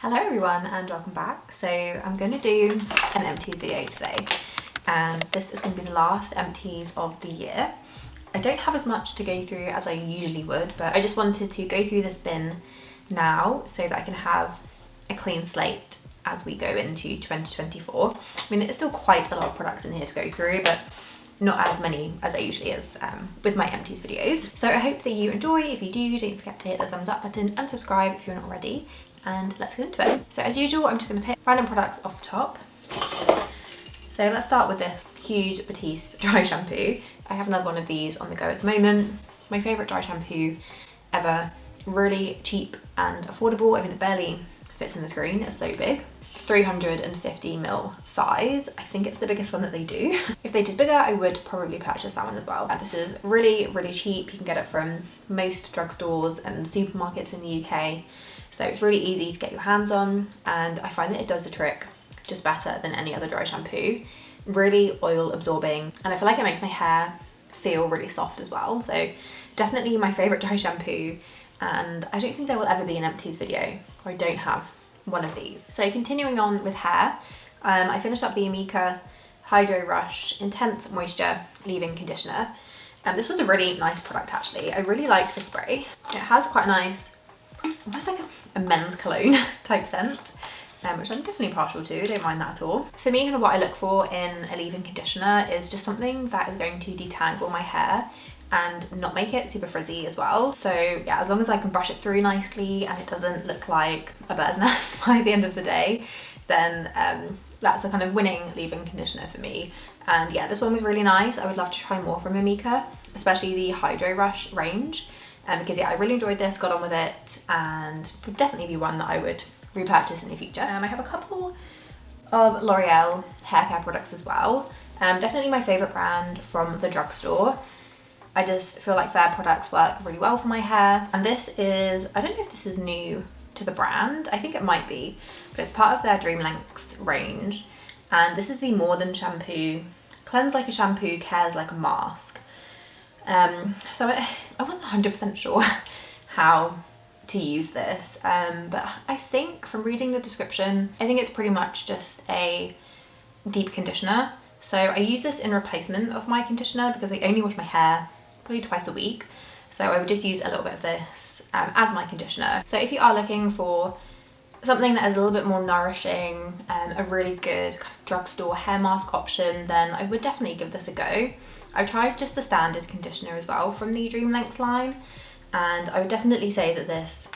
Hello everyone and welcome back. So I'm going to do an empties video today, and this is going to be the last empties of the year. I don't have as much to go through as I usually would, but I just wanted to go through this bin now so that I can have a clean slate as we go into 2024. I mean, there's still quite a lot of products in here to go through, but not as many as I usually is with my empties videos. So I hope that you enjoy. If you do, don't forget to hit the thumbs up button and subscribe if you're not already. And let's get into it. So as usual, I'm just going to pick random products off the top. So let's start with this huge Batiste dry shampoo. I have another one of these on the go at the moment. My favourite dry shampoo ever. Really cheap and affordable. I mean, it barely fits in the screen, it's so big. 350ml size. I think it's the biggest one that they do. If they did bigger, I would probably purchase that one as well. This is really cheap. You can get it from most drugstores and supermarkets in the UK. So it's really easy to get your hands on, and I find that it does the trick just better than any other dry shampoo. Really oil absorbing, and I feel like it makes my hair feel really soft as well. So definitely my favourite dry shampoo, and I don't think there will ever be an empties video where I don't have one of these. So continuing on with hair, I finished up the Amika Hydro Rush Intense Moisture Leave-In Conditioner. This was a really nice product actually. I really like the spray. It has quite a nice, almost like a men's cologne type scent, which I'm definitely partial to. Don't mind that at all. For me, kind of what I look for in a leave-in conditioner is just something that is going to detangle my hair and not make it super frizzy as well. So yeah, as long as I can brush it through nicely and it doesn't look like a bird's nest by the end of the day, then that's a kind of winning leave-in conditioner for me. And yeah, this one was really nice. I would love to try more from Amika, especially the Hydro Rush range. Because yeah, I really enjoyed this, got on with it, and would definitely be one that I would repurchase in the future. I have a couple of L'Oreal hair care products as well. Definitely my favourite brand from the drugstore. I just feel like their products work really well for my hair. And this is, I don't know if this is new to the brand, I think it might be, but it's part of their Dream Lengths range. And this is the More Than Shampoo, Cleanse Like a Shampoo, Cares Like a Mask. So I wasn't 100% sure how to use this, but I think from reading the description, I think it's pretty much just a deep conditioner. So I use this in replacement of my conditioner because I only wash my hair probably twice a week. So I would just use a little bit of this as my conditioner. So if you are looking for something that is a little bit more nourishing, a really good kind of drugstore hair mask option, then I would definitely give this a go. I've tried just the standard conditioner as well from the Dream Lengths line, and I would definitely say that this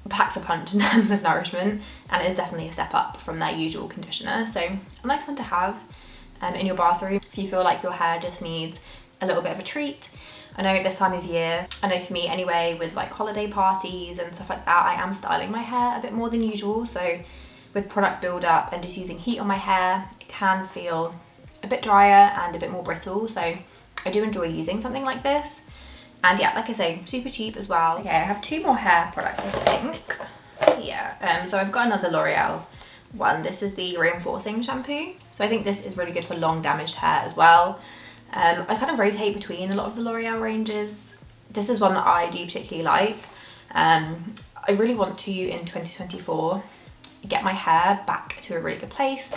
packs a punch in terms of nourishment, and it is definitely a step up from their usual conditioner. So a nice one to have in your bathroom if you feel like your hair just needs a little bit of a treat. I know at this time of year, I know for me anyway, with like holiday parties and stuff like that, I am styling my hair a bit more than usual. So with product build up and just using heat on my hair, it can feel a bit drier and a bit more brittle. So I do enjoy using something like this. And yeah, like I say, super cheap as well. Okay, I have two more hair products, I think. Yeah, so I've got another L'Oreal one. This is the Reinforcing Shampoo. So I think this is really good for long damaged hair as well. I kind of rotate between a lot of the L'Oreal ranges. This is one that I do particularly like. I really want to, in 2024, get my hair back to a really good place.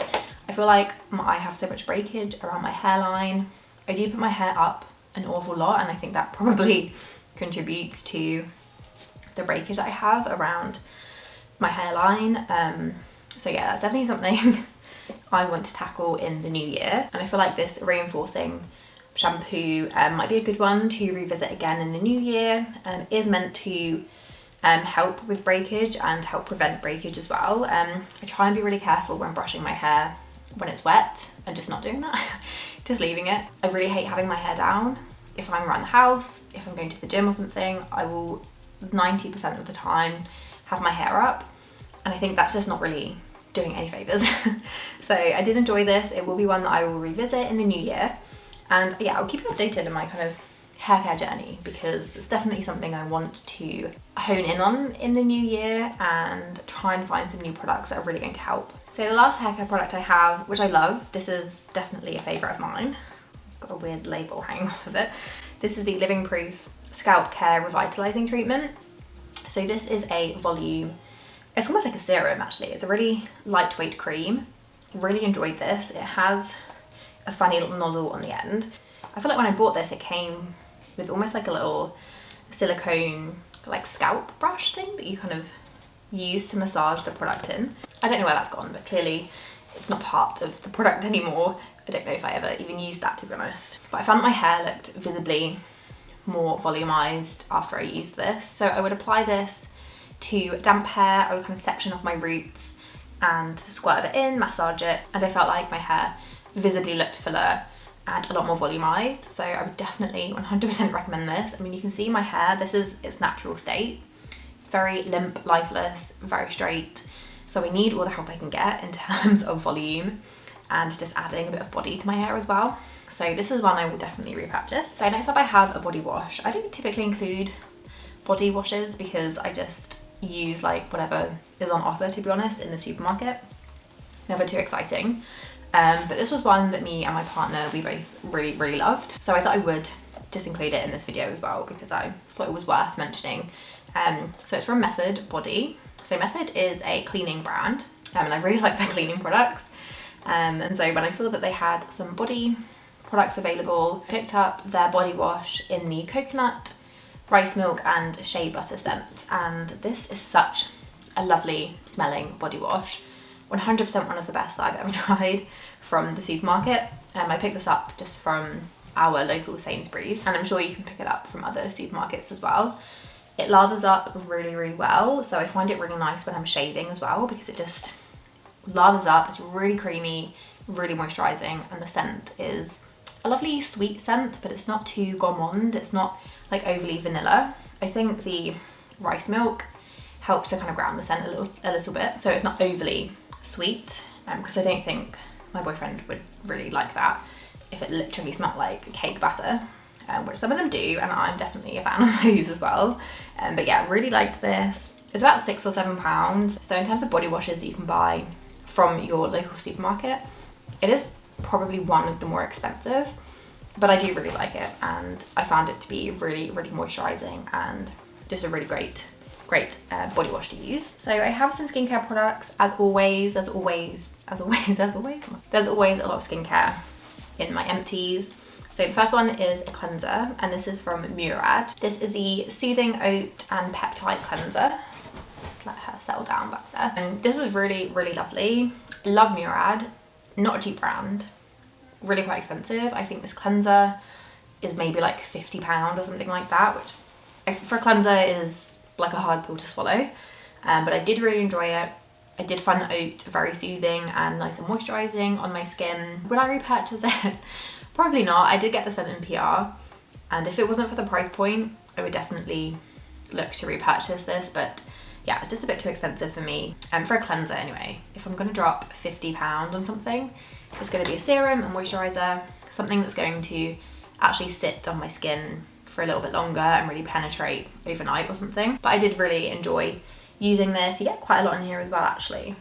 I feel like I have so much breakage around my hairline. I do put my hair up an awful lot, and I think that probably contributes to the breakage that I have around my hairline. So yeah, that's definitely something I want to tackle in the new year. And I feel like this Reinforcing Shampoo might be a good one to revisit again in the new year. It is meant to help with breakage and help prevent breakage as well. I try and be really careful when brushing my hair when it's wet and just not doing that. Just leaving it. I really hate having my hair down. If I'm around the house, if I'm going to the gym or something, I will 90% of the time have my hair up, and I think that's just not really doing any favours. So I did enjoy this. It will be one that I will revisit in the new year, and yeah, I'll keep you updated on my kind of hair care journey, because it's definitely something I want to hone in on in the new year and try and find some new products that are really going to help. So the last hair care product I have, which I love, this is definitely a favourite of mine. Got a weird label hanging off of it. This is the Living Proof Scalp Care Revitalising Treatment. So this is a volume It's almost like a serum actually. It's a really lightweight cream. Really enjoyed this. It has a funny little nozzle on the end. I feel like when I bought this, it came with almost like a little silicone like scalp brush thing that you kind of use to massage the product in. I don't know where that's gone, but clearly it's not part of the product anymore. I don't know if I ever even used that, to be honest. But I found my hair looked visibly more volumized after I used this. So I would apply this to damp hair. I would kind of section off my roots and squirt it in, massage it, and I felt like my hair visibly looked fuller and a lot more volumized. So I would definitely 100% recommend this. I mean, you can see my hair, this is its natural state. It's very limp, lifeless, very straight. So I need all the help I can get in terms of volume and just adding a bit of body to my hair as well. So this is one I will definitely repurchase. So next up I have a body wash. I don't typically include body washes because I just use like whatever is on offer, to be honest, in the supermarket. Never too exciting. But this was one that me and my partner, we both really loved. So I thought I would just include it in this video as well because I thought it was worth mentioning. So it's from Method Body. So Method is a cleaning brand, and I really like their cleaning products. And so when I saw that they had some body products available, I picked up their body wash in the coconut, rice milk and shea butter scent. And this is such a lovely smelling body wash. 100% one of the best I've ever tried from the supermarket. I picked this up just from our local Sainsbury's, and I'm sure you can pick it up from other supermarkets as well. It lathers up really well, so I find it really nice when I'm shaving as well because it just lathers up. It's really creamy, really moisturising, and the scent is a lovely sweet scent, but it's not too gourmand. It's not like overly vanilla. I think the rice milk helps to kind of ground the scent a little bit, so it's not overly sweet, because I don't think my boyfriend would really like that if it literally smelled like cake batter. Which some of them do, and I'm definitely a fan of those as well. But yeah, really liked this. It's about £6 or £7. So in terms of body washes that you can buy from your local supermarket, it is probably one of the more expensive, but I do really like it, and I found it to be really moisturising and just a really great body wash to use. So I have some skincare products. As always, there's always a lot of skincare in my empties. So the first one is a cleanser, and this is from Murad. This is the Soothing Oat and Peptide Cleanser. Just let her settle down back there. And this was really lovely. Love Murad. Not a cheap brand. Really quite expensive. I think this cleanser is maybe like £50 or something like that, which for a cleanser is like a hard pill to swallow. But I did really enjoy it. I did find the oat very soothing and nice and moisturising on my skin. Would I repurchase it? Probably not. I did get the scent in PR, and if it wasn't for the price point, I would definitely look to repurchase this, but yeah, it's just a bit too expensive for me. For a cleanser anyway, if I'm gonna drop £50 on something, it's gonna be a serum, a moisturiser, something that's going to actually sit on my skin for a little bit longer and really penetrate overnight or something. But I did really enjoy using this. You get quite a lot in here as well, actually.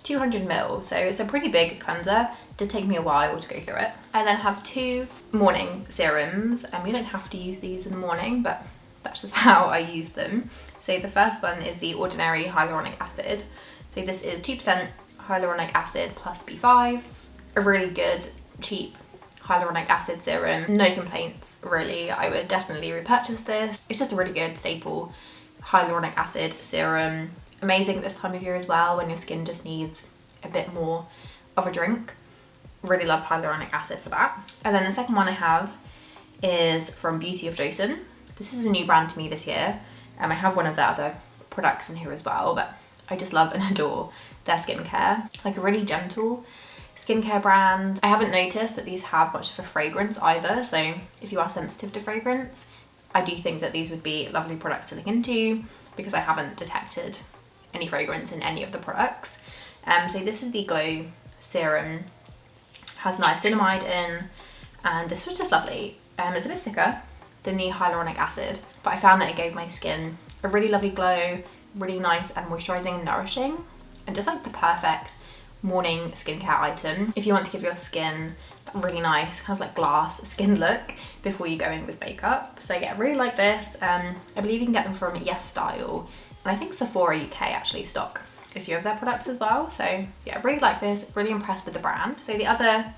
200ml, so it's a pretty big cleanser. It did take me a while to go through it. I then have two morning serums, and you don't have to use these in the morning, but that's just how I use them. So the first one is the Ordinary Hyaluronic Acid. So this is 2% hyaluronic acid plus B5. A really good, cheap hyaluronic acid serum. No complaints, really. I would definitely repurchase this. It's just a really good staple hyaluronic acid serum. Amazing at this time of year as well, when your skin just needs a bit more of a drink. Really love hyaluronic acid for that. And then the second one I have is from Beauty of Joseon. This is a new brand to me this year. I have one of their other products in here as well, but I just love and adore their skincare. Like a really gentle skincare brand. I haven't noticed that these have much of a fragrance either, so if you are sensitive to fragrance, I do think that these would be lovely products to look into, because I haven't detected any fragrance in any of the products. So this is the Glow Serum. Has niacinamide in, and this was just lovely. It's a bit thicker than the hyaluronic acid, but I found that it gave my skin a really lovely glow, really nice and moisturising and nourishing, and just like the perfect morning skincare item if you want to give your skin that really nice kind of like glass skin look before you go in with makeup. So yeah, I really like this. I believe you can get them from Yes Style, and I think Sephora UK actually stock a few of their products as well. So yeah, really like this, really impressed with the brand. So the other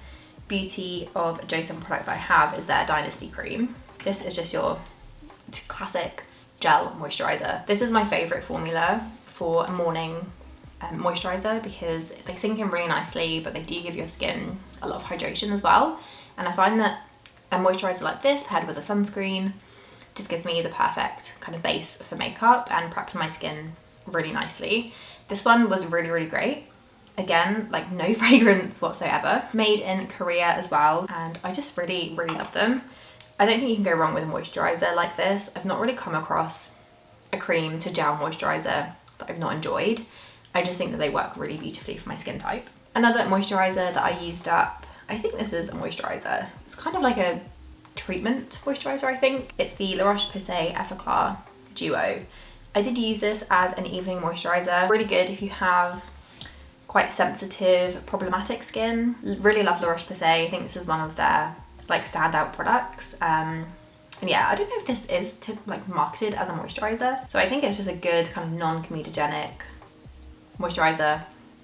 Beauty of Joseon product that I have is their Dynasty Cream. This is just your classic gel moisturizer. This is my favorite formula for a morning moisturizer because they sink in really nicely, but they do give your skin a lot of hydration as well. And I find that a moisturizer like this paired with a sunscreen just gives me the perfect kind of base for makeup and preps my skin really nicely. This one was really, really great. Again, like no fragrance whatsoever. Made in Korea as well, and I just really, really love them. I don't think you can go wrong with a moisturizer like this. I've not really come across a cream to gel moisturizer that I've not enjoyed. I just think that they work really beautifully for my skin type. Another moisturizer that I used up, I think this is a moisturizer. It's kind of like a treatment moisturizer, I think. It's the La Roche-Posay Effaclar Duo. I did use this as an evening moisturizer. Really good if you have quite sensitive, problematic skin. Really love La Roche-Posay. I think this is one of their like standout products. And yeah, I don't know if this is like marketed as a moisturizer. So I think it's just a good kind of non-comedogenic moisturizer.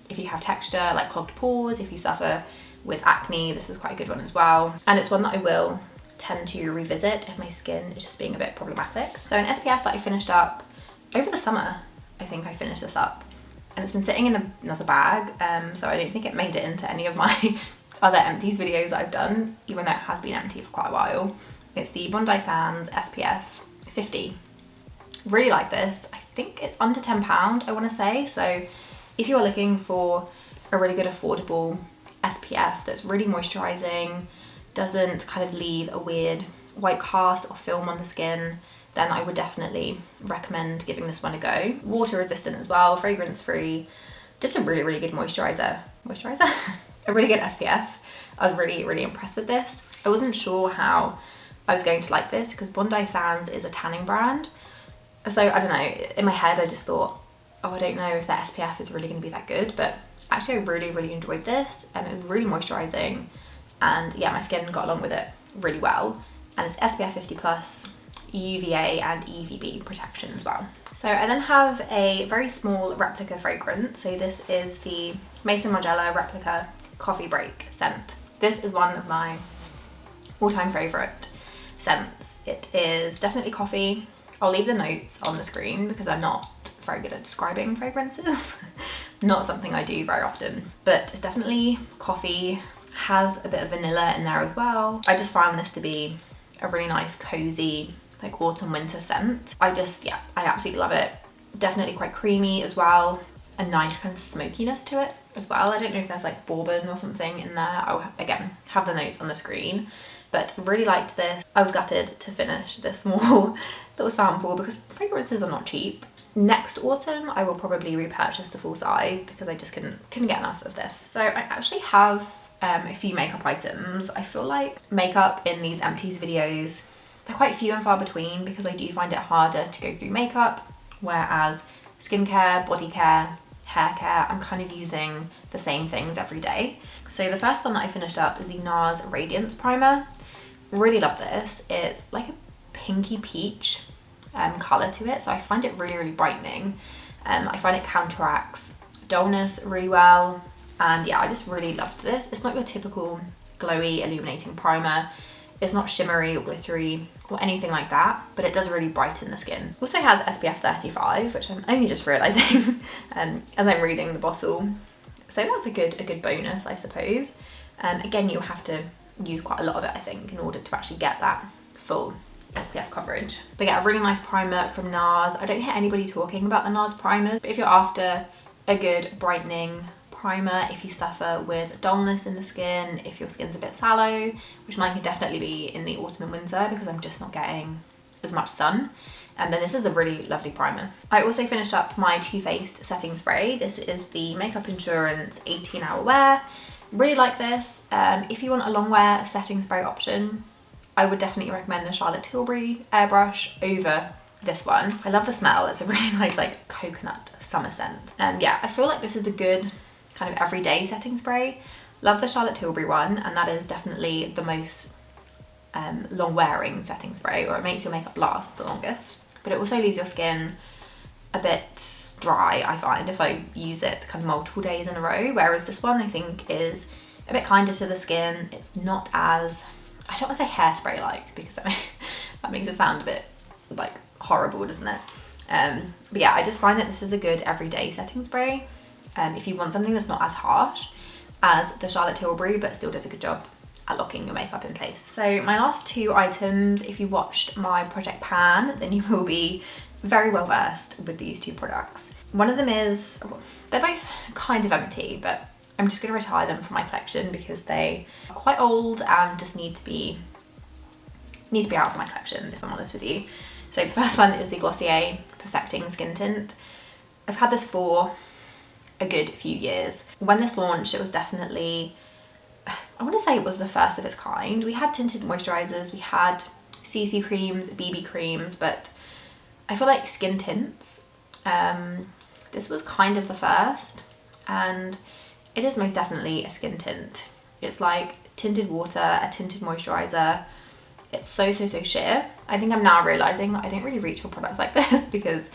If you have texture like clogged pores, if you suffer with acne, this is quite a good one as well. And it's one that I will tend to revisit if my skin is just being a bit problematic. So an SPF that I finished up over the summer, I think I finished this up. And it's been sitting in another bag, so I don't think it made it into any of my other Empties videos that I've done, even though it has been empty for quite a while. It's the Bondi Sands SPF 50. Really like this. I think it's under £10, I want to say. So if you're looking for a really good affordable SPF that's really moisturizing, doesn't kind of leave a weird white cast or film on the skin, then I would definitely recommend giving this one a go. Water resistant as well, fragrance free, just a really, really good moisturizer. A really good SPF. I was really, really impressed with this. I wasn't sure how I was going to like this because Bondi Sands is a tanning brand. So I don't know, in my head I just thought, oh, I don't know if that SPF is really going to be that good, but actually I really, really enjoyed this, and it was really moisturizing, and yeah, my skin got along with it really well. And it's SPF 50 plus, UVA and UVB protection as well. So I then have a very small replica fragrance. So this is the Maison Margiela Replica Coffee Break scent. This is one of my all-time favorite scents. It is definitely coffee. I'll leave the notes on the screen because I'm not very good at describing fragrances. Not something I do very often, but it's definitely coffee, has a bit of vanilla in there as well. I just found this to be a really nice, cozy, like autumn winter scent. I absolutely love it. Definitely quite creamy as well. A nice kind of smokiness to it as well. I don't know if there's like bourbon or something in there. I'll again have the notes on the screen, but really liked this. I was gutted to finish this small little sample because fragrances are not cheap. Next autumn I will probably repurchase the full size because I just couldn't get enough of this. So I actually have a few makeup items. I feel like makeup in these Empties videos, they're quite few and far between because I do find it harder to go through makeup, whereas skincare, body care, hair care, I'm kind of using the same things every day. So the first one that I finished up is the Nas Radiance Primer. Really love this. It's like a pinky peach colour to it, so I find it really, really brightening. I find it counteracts dullness really well, and yeah, I just really loved this. It's not your typical glowy illuminating primer. It's not shimmery or glittery or anything like that, but it does really brighten the skin. Also has SPF 35, which I'm only just realising as I'm reading the bottle. So that's a good bonus, I suppose. Again, you'll have to use quite a lot of it, I think, in order to actually get that full SPF coverage. But yeah, a really nice primer from NARS. I don't hear anybody talking about the NARS primers, but if you're after a good brightening primer, if you suffer with dullness in the skin, if your skin's a bit sallow, which mine can definitely be in the autumn and winter because I'm just not getting as much sun, and then this is a really lovely primer. I also finished up my Too Faced setting spray. This is the Makeup Insurance 18-hour wear. Really like this. If you want a long wear setting spray option, I would definitely recommend the Charlotte Tilbury airbrush over this one. I love the smell. It's a really nice like coconut summer scent. Yeah, I feel like this is a good kind of everyday setting spray. Love the Charlotte Tilbury one, and that is definitely the most long wearing setting spray, or it makes your makeup last the longest. But it also leaves your skin a bit dry, I find, if I use it kind of multiple days in a row, whereas this one I think is a bit kinder to the skin. It's not as, I don't want to say hairspray like, because that makes it sound a bit like horrible, doesn't it? But yeah, I just find that this is a good everyday setting spray if you want something that's not as harsh as the Charlotte Tilbury but still does a good job at locking your makeup in place. So my last two items, if you watched my project pan, then you will be very well versed with these two products. One of them is, they're both kind of empty, but I'm just going to retire them from my collection because they are quite old and just need to be out of my collection, if I'm honest with you. So the first one is the Glossier Perfecting Skin Tint. I've had this for a good few years. When this launched, it was definitely, I want to say it was the first of its kind. We had tinted moisturizers, we had CC creams, BB creams, but I feel like skin tints, this was kind of the first, and it is most definitely a skin tint. It's like tinted water, a tinted moisturizer. It's so sheer. I think I'm now realizing that I don't really reach for products like this because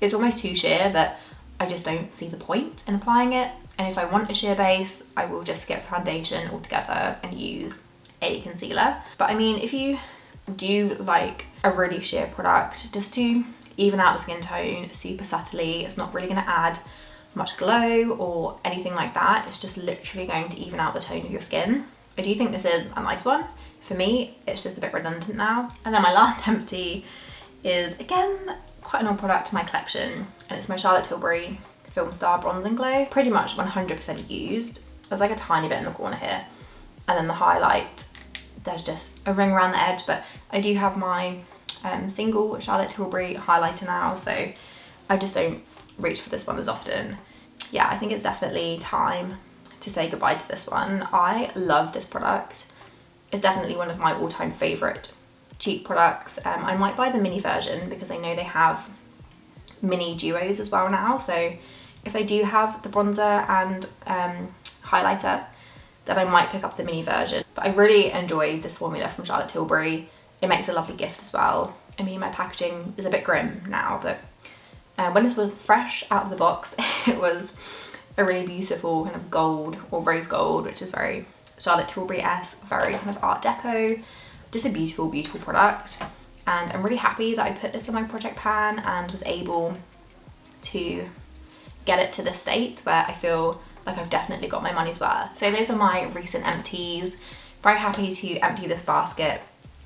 it's almost too sheer that I just don't see the point in applying it. And if I want a sheer base, I will just skip foundation altogether and use a concealer. But I mean, if you do like a really sheer product, just to even out the skin tone super subtly, it's not really going to add much glow or anything like that. It's just literally going to even out the tone of your skin. I do think this is a nice one. For me, it's just a bit redundant now. And then my last empty is, again, quite an old product to my collection, and it's my Charlotte Tilbury Film Star Bronze and Glow. Pretty much 100% used. There's like a tiny bit in the corner here, and then the highlight, there's just a ring around the edge, but I do have my single Charlotte Tilbury highlighter now, so I just don't reach for this one as often. Yeah, I think it's definitely time to say goodbye to this one. I love this product. It's definitely one of my all-time favourite cheap products. I might buy the mini version because I know they have mini duos as well now, so if they do have the bronzer and highlighter, then I might pick up the mini version. But I really enjoy this formula from Charlotte Tilbury. It makes a lovely gift as well. I mean, my packaging is a bit grim now, but when this was fresh out of the box, it was a really beautiful kind of gold or rose gold, which is very Charlotte Tilbury-esque, very kind of art deco. Just a beautiful product, and I'm really happy that I put this in my project pan and was able to get it to this state where I feel like I've definitely got my money's worth. So those are my recent empties. Very happy to empty this basket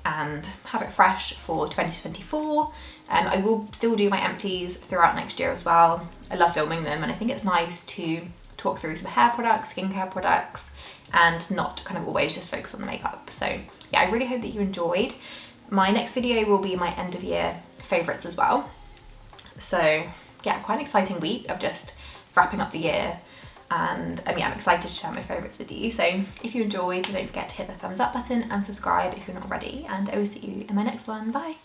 and have it fresh for 2024. I will still do my empties throughout next year as well. I love filming them, and I think it's nice to talk through some hair products, skincare products, and not kind of always just focus on the makeup. So yeah, I really hope that you enjoyed. My next video will be my end of year favorites as well. So yeah, quite an exciting week of just wrapping up the year, and yeah, I'm excited to share my favorites with you. So if you enjoyed, don't forget to hit the thumbs up button and subscribe if you're not already, and I will see you in my next one. Bye.